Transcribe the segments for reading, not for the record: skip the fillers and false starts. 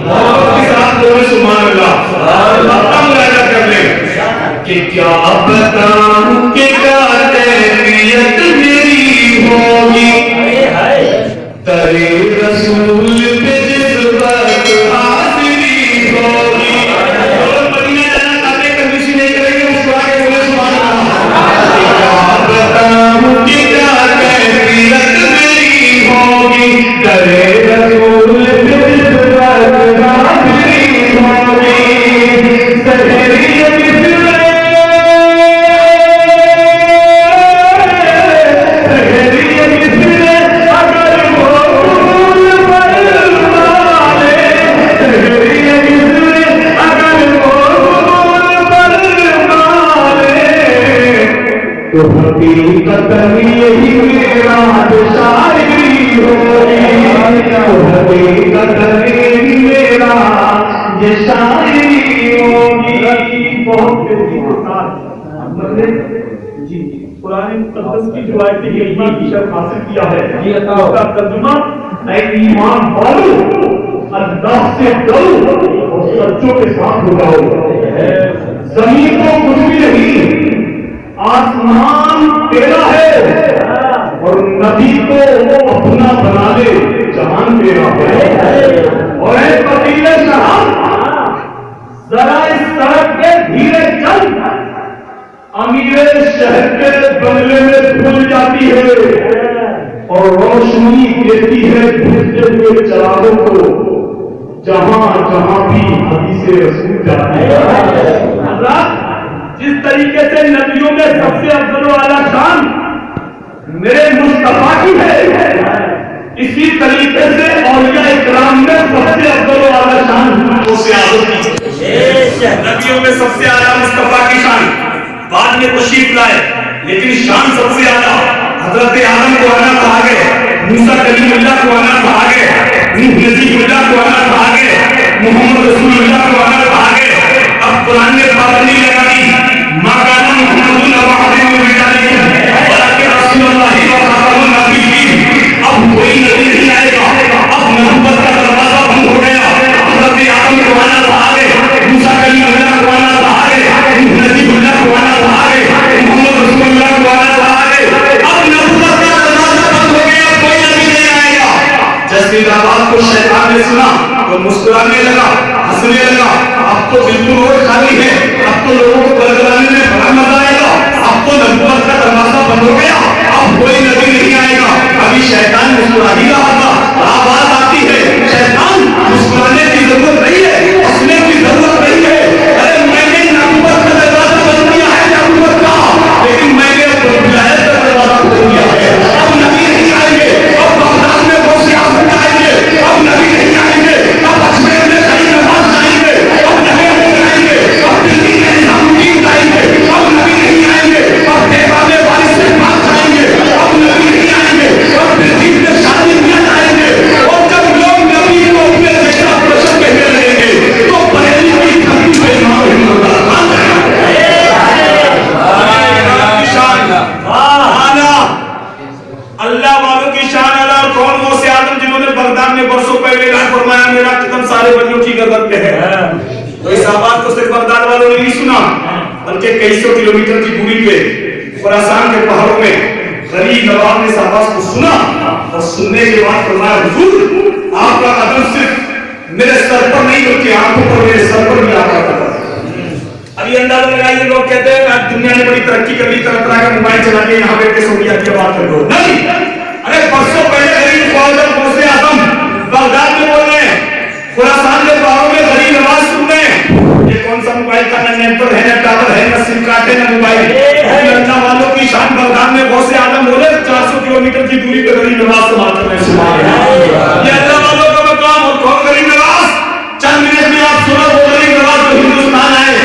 محبت کے ساتھ بولے سبحان اللہ. اپنا مراجعہ کر لیں کہ کیا بتاؤں کہ کیا کیفیت میری ہوگی تیرے رسول پہ جس وقت حاضری ہوگی. اور مدینے جانا تاکہ کنجوسی نہیں کریں گے مسکرا کے بولے سبحان اللہ. کیا بتاؤں کہ کیا کیفیت میری ہوگی تیرے رسول پہ جس وقت حاضری ہوگی. سہریت تو حقیقت یہی میرا شاعری ہوگی. تو حقیقت یہی میرا یہ شاعری ہوگی. بہت جی قرآن مقدس کی جو آیت کریمہ کی شرح حاصل کیا ہے اس کا ترجمہ اے ایمان والو اللہ سے ڈرو اور سچوں کے ساتھ ہو جاؤ. زمین کو کچھ بھی نہیں, آسمان تیرا ہے اور نبی کو اپنا بنا لے, جہان تیرا ہے. اور اے وکیل شاہ ذرا اس سڑک پہ دھیرے چل, امیر شہر کے بنگلے میں بھول جاتی ہے اور روشنی دیتی ہے بھجتے ہوئے چراغوں کو, جہاں جہاں بھی حدیث رسول جاتی ہے. جس طریقے سے نبیوں میں سب سے افضل و اعلیٰ شان میرے مصطفیٰ کی ہے, اسی طریقے سے اولیاء اکرام میں سب سے افضل و اعلیٰ شان نبیوں میں سب سے اعلیٰ مصطفیٰ کی شان. بعد میں تشریف لائے لیکن شان سب سے اعلیٰ. حضرت آدم کو آنا کہا گیا, موسیٰ کلیم اللہ کو آنا کہا گیا, نوح نبی اللہ کو آنا کہا گیا, محمد رسول اللہ کو آنا کہا گیا. اب قرآن نے پابندی لگا دی ما كان محمد أحد من رجالكم ولكن رسول الله وخاتم النبيين. اب کوئی نبی نہیں آئے گا, اب نبوت کا دروازہ بند ہو گیا. حضرت آدم کو آنا کہا گیا, موسیٰ کلیم اللہ کو آنا کہا گیا, نوح نبی اللہ کو آنا کہا گیا, محمد رسول اللہ کو آنا کہا گیا. اب نبوت کا دروازہ بند ہو گیا, کوئی نبی نہیں آئے گا. جیسے بات کو شیطان نے سنا تو مسکرانے لگا, ہنسنے لگا. اب تو بالکل روڈ خالی ہے, اب تو لوگوں کو بلگلانے میں بڑا مزہ آئے گا. اب تو نبوت کا دروازہ بند ہو گیا, اب کوئی نبی نہیں آئے گا. ابھی شیطان مسکرا ہی رہا تھا, آواز آتی ہے شیطان مسکرانے کی ضرورت نہیں ہے, ہنسنے کی ضرورت نہیں ہے. ارے میں نے نبوت کا دروازہ بند کیا ہے نبوت کا, لیکن میں نے ولایت کا دروازہ کھول دیا ہے. اب نبی نہیں آئیں گے, اب بغداد میں وہ سیاست آئیں گے, اب نبی نہیں آئیں گے, اب اجمیر میں صحیح نماز آئیں گے, اب نبی نہیں آئیں گے, اب دلی میں نظامدین آئیں گے, اب نبی نہیں آئیں گے, اب دیوا میں وارث سے بات آئیں گے, اب نبی نہیں آئیں گے, اب دلی میں شادی بیاہ آئیں گے. اور جب لوگ نبی کو اپنے بیٹا پرشن کہنے لگیں گے تو بریلی کی دھرتی پہ امام احمد خان اللہ والوں کی شان اللہ. اور کون وہ سے آدم جنہوں نے بغداد میں برسوں پہلے اعلان فرمایا میرا قدم سارے بندوں کی گردن پہ ہے. تو اس آواز کو صرف بغداد والوں نے نہیں سنا بلکہ کئی سو کلومیٹر کی دوری پہ خراسان کے پہاڑوں میں غریب نواب نے اس آواز کو سنا اور سننے کے بعد فرمایا حضور آپ کا قدم صرف میرے سر پر نہیں بلکہ آنکھوں پر, میرے سر پر بھی آپ کا قدم. ابھی اندازہ لگائیے, لوگ کہتے ہیں آج دنیا نے بڑی ترقی کر لی, طرح طرح کا موبائل چلا کے یہاں بیٹھ کے سعودیہ کی بات کر دو. نہیں, ارے برسوں پہلے غریب خواجہ غوث اعظم بغداد میں بول رہے ہیں, خراسان کے پہاڑوں میں غریب نواز سن رہے ہیں. یہ کون سا موبائل کا نہ نیٹورک ہے, نہ ٹاور ہے, نہ سم کارڈ ہے, نہ موبائل. اللہ والوں کی شان بغداد میں غوث اعظم بولے 400 کلومیٹر کی دوری پہ غریب نواز سے بات کر رہے ہیں. یہ اللہ والوں کا مقام. اور کون غریب نواز؟ چند منٹ میں آپ سنا وہ غریب نواز جو ہندوستان آئے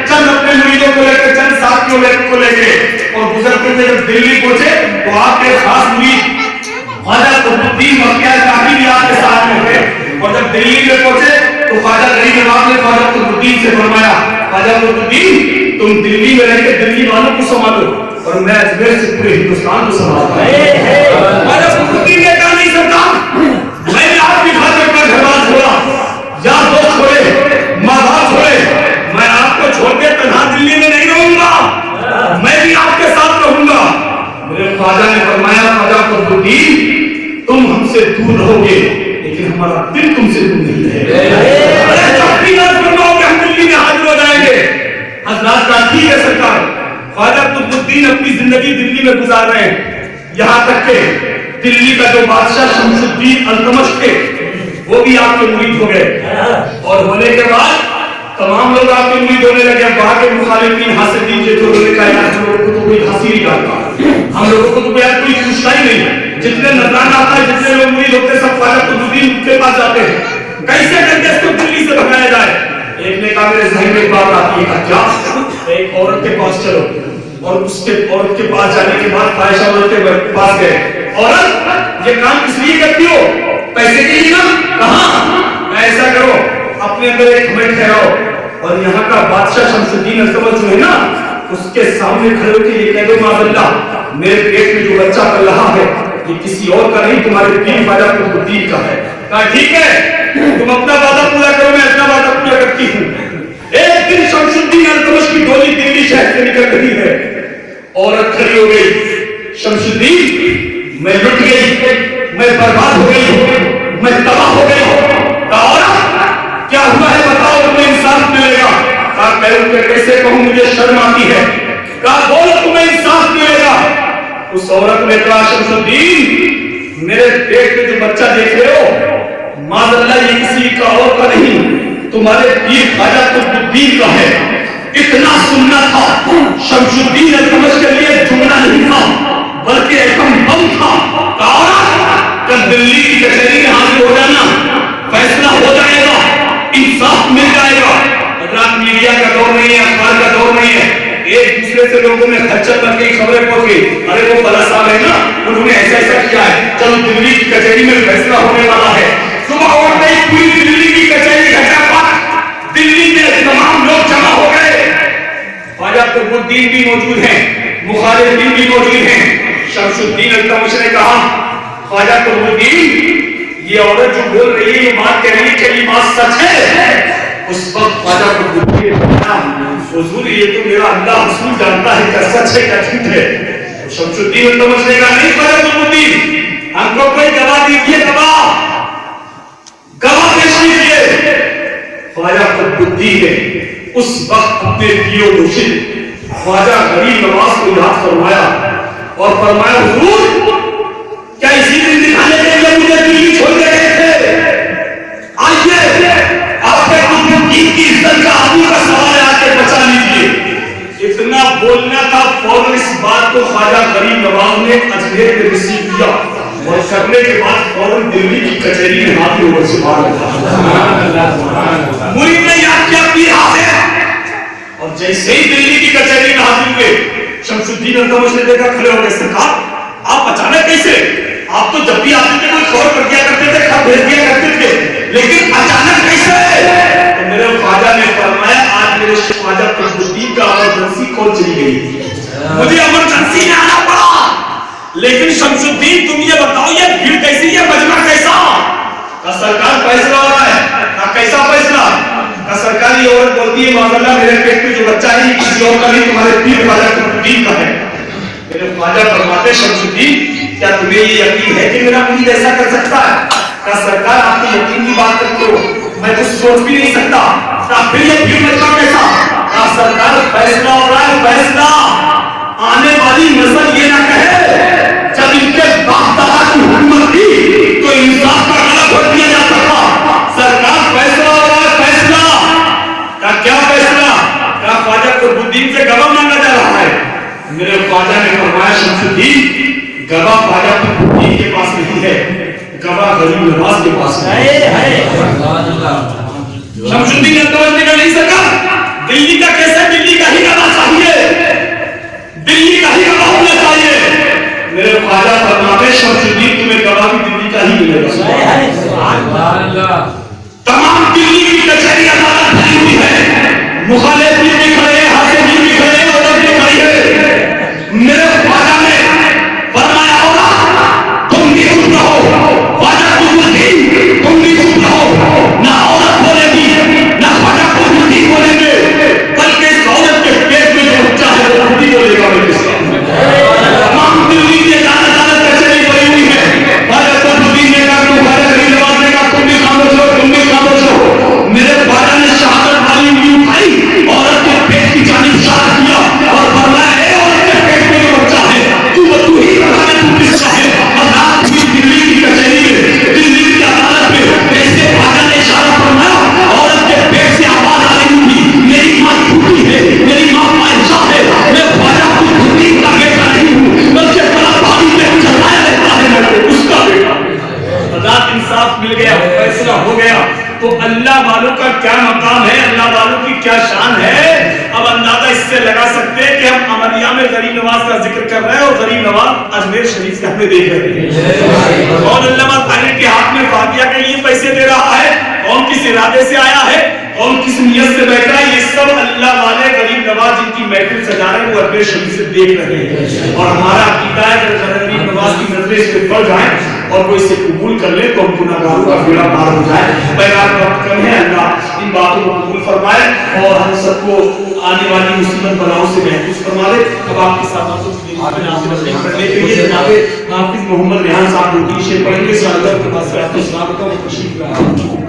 چند اپنے مریدوں کو لے کے, چند ساتھیوں کو لے کے, اور گزرتے ہوئے جب دلی پہنچے تو آپ کے خاص مرید خواجہ قطب الدین مکیہ کافی بھی آپ کے ساتھ میں تھے. اور جب دلی میں پہنچے تو خواجہ غریب نواز نے خواجہ قطب الدین سے فرمایا خواجہ قطب الدین تم دلی میں رہ کے دلی والوں کو سنبھالو اور میں اجمیر سے پورے ہندوستان کو سنبھالتا ہوں. خواجہ قطب الدین نے کہا نہیں سکتا, میں نے آپ کی خاطر اپنا گھر باز چھوڑا, یا हमारा दिल तुमसे दूर नहीं है। हम दिल्ली में हाजिर हो जाएंगे। हजरात का ठीक है सरकार, ख्वाजा कुतुबुद्दीन अपनी जिंदगी दिल्ली में गुजार रहे हैं। यहाँ तक के दिल्ली का जो बादशाह शमशुद्दीन अल्तमश थे वो भी आपके मुरीद हो गए, और होने के बाद तमाम लोग आपके मुरीद होने लगे। वहां के मुखालिफिन हासिल दीजिए तो उन्होंने कहा यार हम लोगों को तो कोई हंसी नहीं आता, हम लोगों को तो यार कोई पूछता ही नहीं, जितने नजराना आता है जितने लोग मुरीद होते हैं सब ख्वाजा कुतुबुद्दीन के पास जाते हैं, कैसे करके इसको दिल्ली से भगाया जाए। एक ने कहा मेरे जहन में एक बात आती है, क्या एक औरत के पास चलो, और उसके औरत के पास जाने के बाद फाहिशा औरत के पास गए, औरत ये काम किस लिए करती हो, पैसे के लिए ना, कहां, ऐसा करो अपने अंदर एक घमंड ठहराओ, और यहाँ का बादशाह शमशुद्दीन अल्तमश जो है ना उसके सामने खड़े होकर ये कह दो माज़अल्लाह मेरे पेट में जो बच्चा पल रहा है ये किसी और का नहीं तुम्हारे पीर ख्वाजा कुतुबुद्दीन का है। कहा ठीक है तुम अपना वादा पूरा करो, मैं अपना वादा पूरा करती हूँ। एक दिन शमशुद्दीन अल्तमश की डोली दिल्ली शहर से निकल रही है, औरत खड़ी हो गई, शमशुद्दीन मैं लुट गई, मैं बर्बाद हो गई, मैं तबाह हो गई। क्या हुआ है बताओ, तुम्हें इंसाफ मिलेगा। कहा मैं कैसे कहूं, मुझे शर्म आती है। कहा बोलो तुम्हें इंसाफ मिलेगा। उस औरत ने कहा शमशुद्दीन मेरे पेट में जो बच्चा देख रहे हो माज़अल्लाह ये किसी का और का नहीं तुम्हारे पीर ख्वाजा कुतुबुद्दीन का है। इतना सुनना था शमशुद्दीन अल्तमश के लिए जुमला नहीं था बल्कि एकदम बम था। कल दिल्ली की कचहरी में हाजिर हो जाना, फैसला हो जाएगा, इंसाफ मिल जाएगा। हजरात मीडिया का दौर नहीं है, अखबार का दौर नहीं है, एक दूसरे से लोगों में खच्चर बन के खबरें पहुंची, अरे वो बड़ा साहब है ना उन्होंने ऐसा ऐसा किया है, चलो दिल्ली की कचहरी में फैसला होने वाला है। सुबह उठते ही पूरी दिल्ली की कचहरी घटापट, दिल्ली में तमाम लोग जमा हो गए। ख्वाजा कुतुबुद्दीन भी मौजूद हैं, मुखालिफिन भी मौजूद हैं। शमशुद्दीन अल्तमश ने कहा ख्वाजा कुतुबुद्दीन ये औरत जो बोल रही है ये बात कह रही है कि ये बात सच है। उस वक्त ख्वाजा कुतुबुद्दीन ने कहा हुजूर ये तो मेरा अल्लाह रसूल जानता है क्या सच है क्या झूठ है। शमशुद्दीन अल्तमश ने कहा नहीं ख्वाजा कुतुबुद्दीन हमको कोई गवाह दीजिए, गवाह पेश कीजिए। ख्वाजा कुतुबुद्दीन ने उस वक्त अपने दियो मुर्शिद ख्वाजा गरीब नवाज को याद फरमाया और फरमाया हुजूर क्या इसी दिन दिखाने के लिए मुझे दिल्ली छोड़ के गए थे, आइए आपके कुतुबुद्दीन की इज्जत का आबरू का सवाल है, आके बचा लीजिए। इतना बोलना था, फौरन इस बात को ख्वाजा गरीब नवाज ने अजमेर में रिसीव किया और करने के बाद फौरन दिल्ली की कचहरी में हाजिर होकर सुभान अल्लाह मुरीद ने याद किया पीर हाजिर, और जैसे ही दिल्ली की कचहरी में हाजिर हुए शमशुद्दीन अल्तमश ने देखा खड़े हो गए, सरकार आप अचानक कैसे, आप तो जब भी आते थे कोई खबर कर दिया करते थे, खबर भेज दिया करते थे, लेकिन अचानक कैसे। तो मेरे ख्वाजा ने फरमाया आज मेरे ख्वाजा कुतुबुद्दीन का इमरजेंसी कॉल चली गई, मुझे इमरजेंसी में आना पड़ा। लेकिन शमशुद्दीन तुम ये बताओ ये भीड़ कैसी, ये मजमा कैसा। का सरकार फैसला हो रहा है, का कैसा फैसला। का सरकार ये औरत बोलती है माज़अल्लाह मेरे पेट में जो बच्चा है किसी और का नहीं तुम्हारे पीर ख्वाजा कुतुबुद्दीन का है। मेरे ख्वाजा फरमाते शमशुद्दीन क्या तुम्हें ये यकीन है कि मेरा मुरीद ऐसा कर सकता है। का सरकार आपकी यकीन की बात करते हो, मैं तो सोच भी नहीं सकता। फिर ये भीड़ मचना कैसा। का सरकार फैसला हो रहा है, फैसला आने वाली नस्ल ये ना कहे जब इनके बाप दादा की हुकूमत थी तो इंसाफ का गला घोट दिया जाता था। सरकार फैसला हो रहा है, फैसला का क्या फैसला। का ख्वाजा कुतुबुद्दीन से गवाह मांगा जा रहा है। मेरे ख्वाजा ने फरमाया शमशुद्दीन गवाह ख्वाजा कुतुबुद्दीन के पास नहीं है, गवाह गरीब नवाज के पास है। शमशुद्दीन अल्तमश ने कहा नहीं सरकार दिल्ली का कैसे, दिल्ली का ही गवाह चाहिए, दिल्ली का ही गवाह होना चाहिए। मेरे ख्वाजा फरमाते शमशुद्दीन तुम्हें गवाह भी दिल्ली का ही मिलेगा। तमाम दिल्ली की कचहरी अदालत भरी हुई है, मुखालिफिन भी खड़े हैं, हासिल भी खड़े हैं, औरत भी खड़ी है। मेरे ख्वाजा ने फरमाया औरत तुम भी चुप रहो, ख्वाजा कुतुबुद्दीन तुम भी चुप रहो। ना औरत बोलेगी ना ख्वाजा कुतुबुद्दीन बोलेंगे, बल्कि इस औरत के पेट में जो बच्चा है वो खुद ही बोलेगा। तमाम दिल्ली की अदालत कचहरी भरी हुई है, انصاف مل گیا, فیصلہ ہو گیا, تو اللہ والوں کا کیا مقام ہے, اللہ والوں کی کیا شان ہے. اب اندازہ اس سے لگا سکتے ہیں کہ ہم عملیہ میں غریب نواز کا ذکر کر رہے ہیں اور غریب نواز اجمیر شریف کا ہمیں دیکھ رہے ہیں, اور علامہ طاہر کے ہاتھ میں فاتحہ کے لیے پیسے دے رہا ہے. کون کس ارادے سے آیا ہے, کون کس نیت سے بیٹھ رہا ہے, یہ سب اللہ والے غریب نواز جن کی محفل سجا رہے ہیں وہ اجمیر شریف سے دیکھ رہے ہیں. اور ہمارا عقیدہ ہے کہ غریب نواز کی نظریں اس پہ پڑ جائیں اور وہ اسے قبول کر لے تو ہم گناہگاروں کا بیڑا پار ہو جائے. بہرحال وقت کم ہے, اللہ ان باتوں کو قبول فرمائے اور ہم سب کو آنے والی مصیبت بلاؤں سے محفوظ فرما دے. اب آپ کے ساتھ پڑھنے کے لیے جناب حافظ محمد ریحان صاحب روٹی شیر پڑھیں گے. سلام تشریف